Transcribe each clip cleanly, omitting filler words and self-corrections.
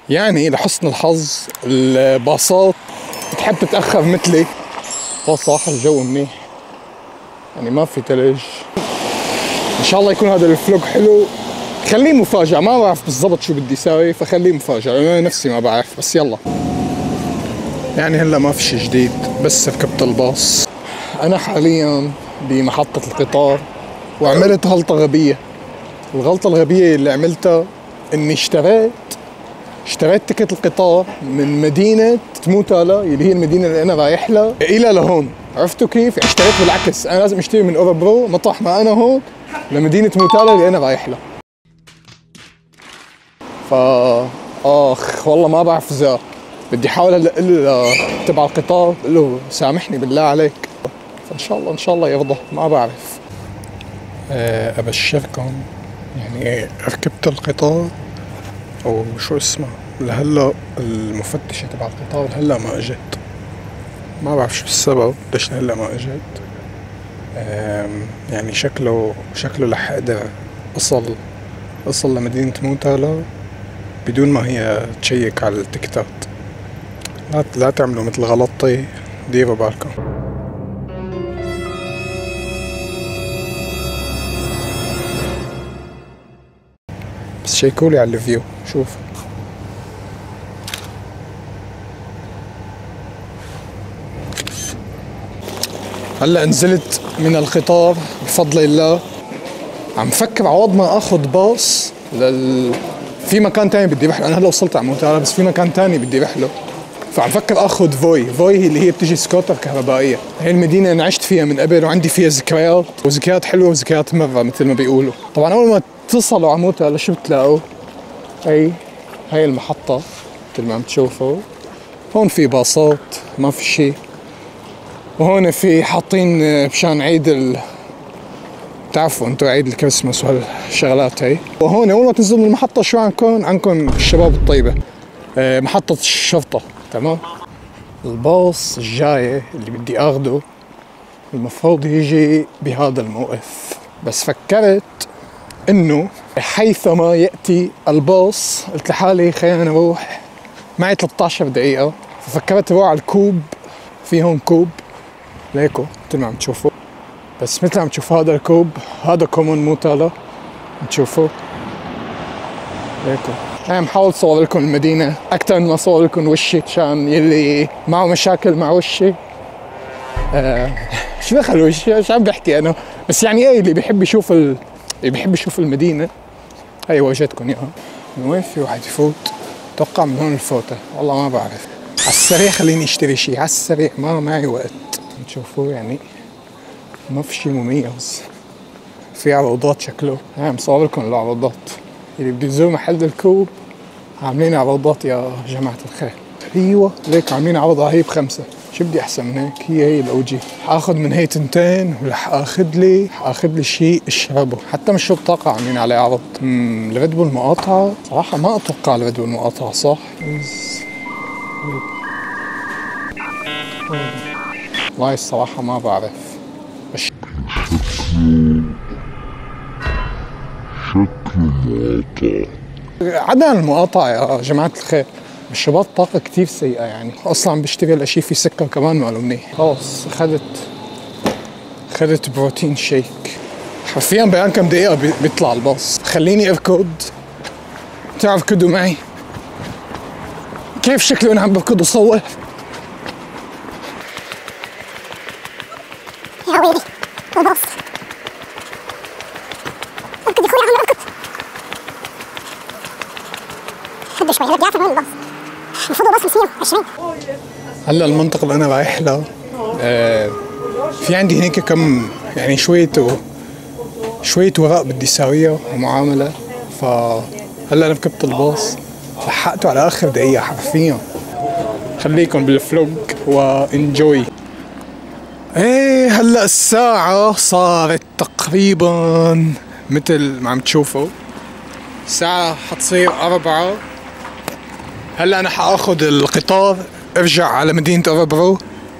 يعني لحسن الحظ الباصات بتحب تتأخر مثلي. صراحة الجو منيح، يعني ما في تلج. ان شاء الله يكون هذا الفلوج حلو. خليه مفاجأة، ما بعرف بالضبط شو بدي ساوي، فخليه مفاجأة، انا نفسي ما بعرف، بس يلا. يعني هلا ما في شي جديد، بس ركبت الباص. انا حاليا بمحطة القطار وعملت غلطة غبية. الغلطة الغبية اللي عملتها اني اشتريت تكت القطار من مدينة تموتالا اللي هي المدينة اللي انا رايح لها الى لهون. عرفتوا كيف؟ اشتريت بالعكس، انا لازم اشتري من اوربرو مطرح ما انا هون لمدينة موتالا اللي انا رايح لها. والله ما بعرف اذا بدي احاول هلا اقول له تبع القطار، بقول له سامحني بالله عليك، فان شاء الله يرضى، ما بعرف. ابشركم يعني ركبت القطار او شو اسمه لهلا، المفتشة تبع القطار هلا ما اجت، ما بعرف شو السبب ليش هلا ما اجت. يعني شكله رح اقدر اصل لمدينة موتالا بدون ما هي تشيك على التيكتات. لا تعملوا مثل غلطتي، ديروا بالكم. بس شيكولي على الفيو، شوف هلا نزلت من القطار بفضل الله. عم فكر عوض ما اخذ باص في مكان تاني بدي اروح له. انا هلا وصلت على موتالا بس في مكان تاني بدي اروح له، فعم فكر اخذ فوي اللي هي بتجي سكوتر كهربائيه. هي المدينه انا عشت فيها من قبل وعندي فيها ذكريات حلوه وذكريات مره مثل ما بيقولوا. طبعا اول ما تصلوا على موتالا شو بتلاقوا؟ هي المحطه مثل ما عم تشوفوا. هون في باصات، ما في شيء. وهون في حاطين مشان عيد بتعرفوا انتوا عيد الكريسماس وهالشغلات هي. وهون اول ما تنزلوا من المحطه شو عنكم الشباب الطيبه، محطه الشرطه. تمام. الباص الجاي اللي بدي اخده المفروض يجي بهذا الموقف، بس فكرت انه حيثما ياتي الباص قلت لحالي خلينا نروح، معي 13 دقيقه، ففكرت اروح على الكوب. في هون كوب ليكو مثل ما عم تشوفوا، بس مثل عم تشوفوا هذا الكوب هذا كومون موتالا تشوفوا ليكو. انا محاول صور لكم المدينة اكثر من ما صور لكم وشي، عشان يلي معه مشاكل مع وشي. شو دخل وشي؟ شو عم بحكي انا؟ بس يعني اللي بيحب يشوف المدينة هي وجهتكم اياها. من وين في واحد يفوت؟ اتوقع من هون الفوتة، والله ما بعرف. على السريع خليني اشتري شي على السريع، ما معي وقت. تشوفوا يعني ما في شي مميز. في عروضات شكله، انا مصور لكم العروضات اللي بده يزور محل الكوب. عاملين عروضات يا جماعة الخير. ايوه ليك عاملين عرض هي ب5. شو بدي احسن من هيك؟ هي الاوجي. حاخذ من هي 2 ورح اخذ لي شيء اشربه. حتى مشروب طاقة عاملين عليه عرض. الريد بول مقاطعة. صراحة ما اتوقع الريد بول مقاطعة، صح؟ والله الصراحة ما بعرف. عدا المقاطعة يا جماعة الخير، مشروبات الطاقة كتير سيئة. يعني اصلا عم بشتري الاشي في سكر كمان ماله منيح. خلص اخذت بروتين شيك. حرفيا بيان كم دقيقة بيطلع الباص. خليني اركض، تعرف كدوا معي كيف شكلي وانا عم بركض وصور. يا ويلي الباص. اركض يا اخوي، عم اركض. هدي شوي، بدي اعرف وين الباص. المفروض الباص 520. هلا المنطقة اللي انا رايح لها في عندي هيك كم يعني شوية ورق بدي ساويها ومعاملة. فهلا انا ركبت الباص، لحقته على اخر دقيقة حرفيا. خليكم بالفلوج وانجوي. هلا الساعة صارت تقريبا مثل ما عم تشوفوا، الساعة حتصير 4. هلا انا حاخذ القطار ارجع على مدينة اوربرو.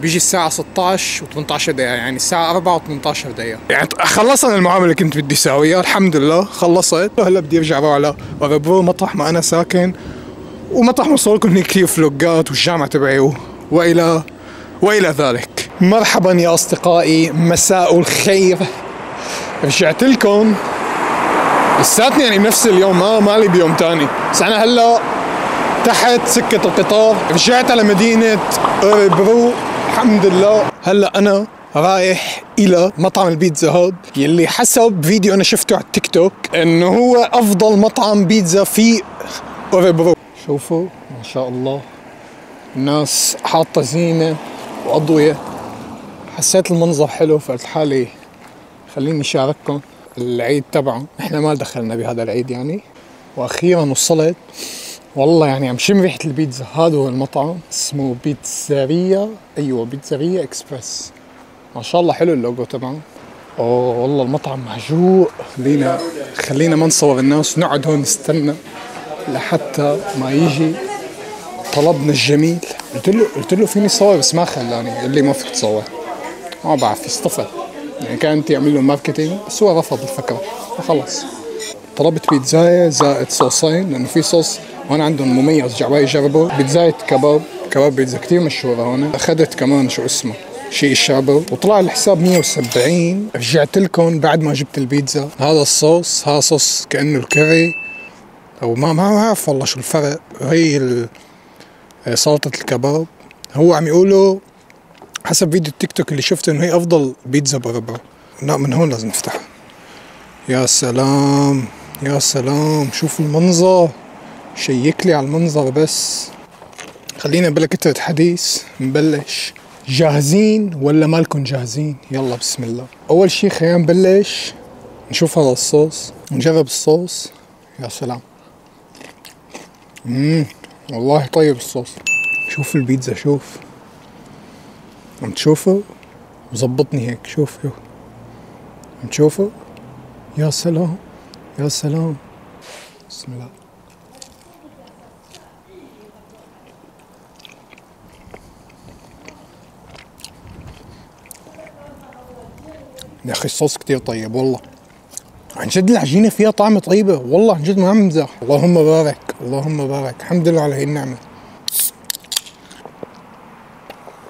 بيجي الساعة 16 و18 دقيقة، يعني الساعة 4 و18 دقيقة. يعني خلصنا المعاملة اللي كنت بدي ساويها، الحمد لله خلصت. هلا بدي ارجع اروح على اوربرو مطرح ما انا ساكن، ومطرح مصور لكم هيك كثير فلوجات والجامعة تبعي وإلى ذلك. مرحبا يا أصدقائي، مساء الخير. رجعت لكم لساتني يعني بنفس اليوم، مالي بيوم تاني، بس أنا هلا تحت سكة القطار. رجعت على مدينة أوريبرو الحمد لله. هلا أنا رايح إلى مطعم البيتزا هاد يلي حسب فيديو أنا شفته على التيك توك إنه هو أفضل مطعم بيتزا في أوريبرو. شوفوا ما شاء الله الناس حاطة زينة وأضوية. حسيت المنظر حلو فقلت حالي خليني شارككم العيد تبعه. احنا ما دخلنا بهذا العيد يعني. واخيرا وصلت والله، يعني عم شم ريحة البيتزا. هذا هو المطعم اسمه بيتزاريا، ايوه بيتزاريا اكسبرس. ما شاء الله حلو اللوجو تبعه. اوه والله المطعم مهجوء. خلينا ما نصور الناس، نقعد هون نستنى لحتى ما يجي طلبنا الجميل. قلت له فيني صور بس ما خلاني، قال لي ما فيك تصور. ما بعرف يصطفى يعني، كانت يعمل له ماركتينج بس هو رفض الفكرة فخلص. طلبت بيتزاية زائد صوصين لأنه في صوص هون عندهم مميز جعباي جربوا. بيتزاية كباب بيتزا كتير مشهورة هون. أخذت كمان شو اسمه شيء الشعبي وطلع الحساب 170. رجعت لكم بعد ما جبت البيتزا. هذا الصوص، هذا صوص كأنه الكري أو ما أعرف والله شو الفرق. هي سلطة الكباب. هو عم يقولوا حسب فيديو التيك توك اللي شفته انه هي افضل بيتزا بأوروبا. لا من هون لازم نفتحها. يا سلام يا سلام، شوف المنظر، شيكلي على المنظر. بس خلينا بلا كترة حديث نبلش. جاهزين ولا مالكم جاهزين؟ يلا بسم الله. اول شي خلينا نبلش نشوف هذا الصوص، نجرب الصوص. يا سلام، والله طيب الصوص. شوف البيتزا، شوف عم تشوفوا مزبطني هيك. شوف عم تشوفوا. يا سلام يا سلام، بسم الله. يا اخي الصوص كتير طيب والله، عن جد العجينة فيها طعمة طيبة والله، عن جد ما عم بمزح. اللهم بارك اللهم بارك، الحمد لله على هي النعمة.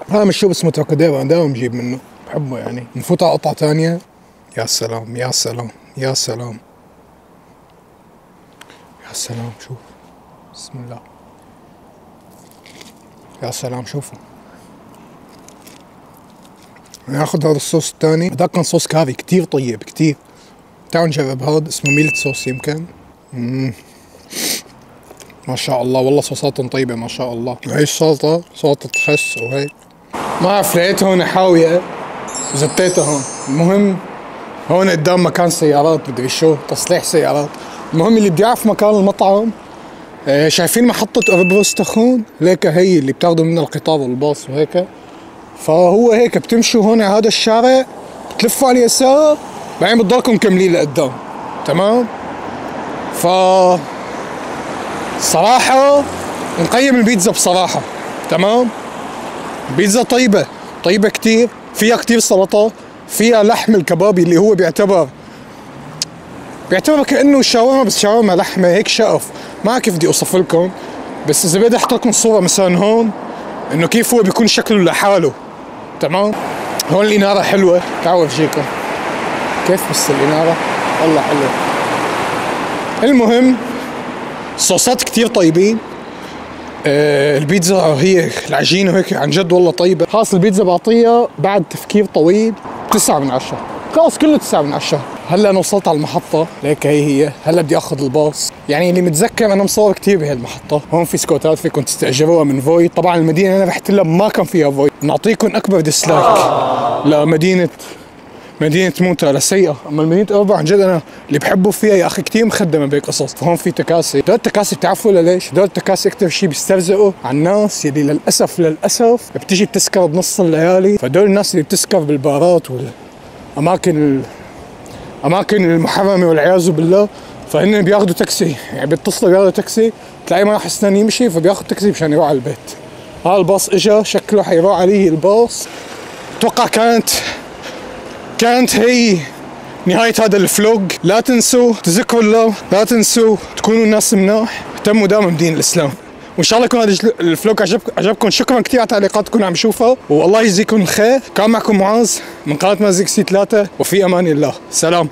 هذا مشروب اسمه تركاديرو، انا دائما بجيب منه، بحبه يعني. نفوت على قطعة تانية. يا سلام يا سلام يا سلام يا سلام، شوف بسم الله. يا سلام شوفوا. ناخذ هذا الصوص الثاني. هذاك كان صوص كاري كتير طيب كتير. تعالوا نجرب هذا اسمه ميلت صوص يمكن. ما شاء الله والله صوصاتهم طيبة ما شاء الله. وهي السلطة سلطة خس وهيك. ما أعرف لقيت هون حاوية زتيتها هون. المهم هون قدام مكان سيارات، مدري شو تصليح سيارات. المهم اللي بدي يعرف مكان المطعم، شايفين محطة أوريبرو تخون ليك، هي اللي بتاخذوا منها القطار والباص وهيك. فهو هيك بتمشوا هون على هذا الشارع، بتلفوا على اليسار، بعدين بتضلكم مكملين لقدام. تمام. ف صراحة نقيم البيتزا بصراحة. تمام. بيتزا طيبة كتير، فيها كتير سلطة، فيها لحم الكبابي اللي هو بيعتبر كأنه شاورما بس شاورما لحمة هيك شقف. ما كيف بدي اوصف لكم، بس اذا بدي احط لكم صورة مثلا هون انه كيف هو بيكون شكله لحاله. تمام. هون الإنارة حلوة، تعالوا افجيكم كيف بس الإنارة والله حلوة. المهم الصوصات كتير طيبين. البيتزا هي العجينة هيك عن جد والله طيبة. خلاص البيتزا بعطيها بعد تفكير طويل 9/10. خلاص كله 9/10. هلا انا وصلت على المحطة، ليك هي هلا بدي اخذ الباص. يعني اللي متذكر انا مصور كتير بهي المحطة. هون في سكوتات فيكم تستأجروها من فويد. طبعا المدينة انا رحت لها ما كان فيها فويد. نعطيكم اكبر ديسلايك مدينة موتا لسيئة. اما مدينة أوريبرو عن جد انا اللي بحبه فيها يا اخي كتير مخدمة بهيك قصص. فهون في تكاسي. دول التكاسي بتعرفوا ليش؟ دول التكاسي اكثر شيء بيسترزقوا على الناس يلي للاسف بتيجي بتسكر بنص الليالي. فدول الناس اللي بتسكر بالبارات والاماكن المحرمة والعياذ بالله، فهن بياخذوا تاكسي. يعني بيتصلوا بياخذوا تاكسي، تلاقيه ما راح يستنى يمشي فبياخذ تاكسي مشان يروح على البيت. هذا الباص اجا، شكله حيروح عليه الباص. اتوقع كانت هي نهاية هذا الفلوج. لا تنسوا تذكروا الله، لا تنسوا تكونوا ناس مناح، اهتموا دائما بدين الإسلام، وان شاء الله يكون هذا الفلوق عجبكم. شكرا كثير على تعليقاتكم اللي عم شوفها، والله يجزيكم الخير. كان معكم معاذ من قناه مازيك سي 3، وفي امان الله. سلام.